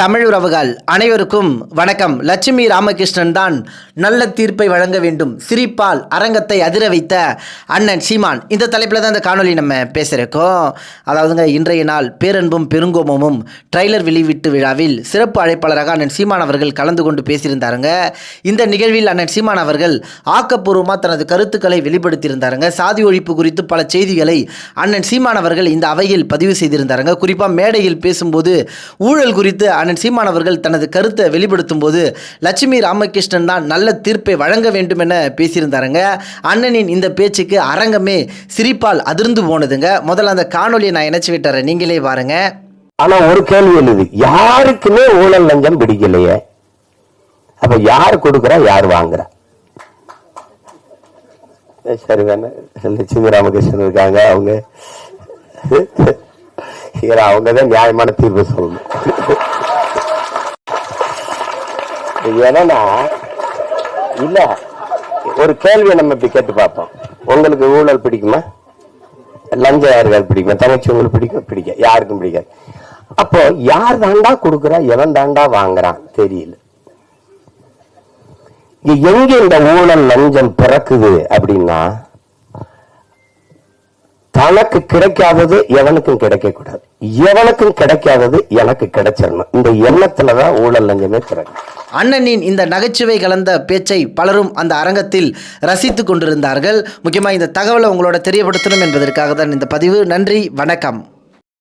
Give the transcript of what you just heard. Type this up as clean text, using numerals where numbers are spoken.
தமிழ் உறவுகள் அனைவருக்கும் வணக்கம். லட்சுமி ராமகிருஷ்ணன் தான் நல்ல தீர்ப்பை வழங்க வேண்டும், சிரிப்பால் அரங்கத்தை அதிர வைத்த அண்ணன் சீமான். இந்த தலைப்பில் தான் இந்த காணொலி நம்ம பேசுகிறோம். அதாவதுங்க, இன்றைய நாள் பேரன்பும் பெருங்கோமமும் ட்ரைலர் வெளியீட்டு விழாவில் சிறப்பு அழைப்பாளராக அண்ணன் சீமான் அவர்கள் கலந்து கொண்டு பேசியிருந்தாருங்க. இந்த நிகழ்வில் அண்ணன் சீமான் அவர்கள் ஆக்கப்பூர்வமாக தனது கருத்துக்களை வெளிப்படுத்தியிருந்தாருங்க. சாதி ஒழிப்பு குறித்து பல செய்திகளை அண்ணன் சீமான் அவர்கள் இந்த அவையில் பதிவு செய்திருந்தாருங்க. குறிப்பாக மேடையில் பேசும்போது ஊழல் குறித்து அண்ணன் சீமான் அவர்கள் தனது கருத்தை வெளிப்படுத்தும் போது லட்சுமி ராமகிருஷ்ணன் தான் நல்ல தீர்ப்பை வழங்க வேண்டும் என பேசியிருந்தாருங்க. அண்ணனின் இந்த பேச்சுக்கு அரங்கமே சிரிப்பால் அதிர்ந்து போனதுங்க. முதல்ல அந்த காணொலியை நான் இணைச்சு விட்டுறேன், நீங்களே பாருங்க. ஆனா ஒரு கேள்வி எழுது, யாருக்குமே ஊழல் லஞ்சம் பிடிக்கலையே, அப்ப யார் கொடுக்குறா யார் வாங்குறா? சரி வேணா லட்சுமி ராமகிருஷ்ணன் இருக்காங்க, அவங்கதான் நியாயமான தீர்ப்பு சொல்லணும். ஏன்னா இல்ல, ஒரு கேள்வியை நம்ம இப்படி கேட்டு பார்ப்போம். உங்களுக்கு ஊழல் பிடிக்குமா? லஞ்சம் யாருக்காவது பிடிக்குமா? தங்கச்சி உங்களுக்கு பிடிக்க யாருக்கும் பிடிக்காது. அப்போ யார் தாண்டா கொடுக்குறா, எவன் தாண்டா வாங்குறான் தெரியல. எங்க இந்த ஊழல் லஞ்சம் பிறக்குது அப்படின்னா, தனக்கு கிடைக்காதது எவனுக்கும் கிடைக்க கூடாது, எவனுக்கும் கிடைக்காதது எனக்கு கிடைச்சிடணும். இந்த எண்ணத்துலதான் ஊழல் லஞ்சமே பிறகு. அண்ணனின் இந்த நகைச்சுவை கலந்த பேச்சை பலரும் அந்த அரங்கத்தில் ரசித்து கொண்டிருந்தார்கள். முக்கியமாக இந்த தகவலை உங்களோட தெரியப்படுத்தணும் என்பதற்காக தான் இந்த பதிவு. நன்றி, வணக்கம்.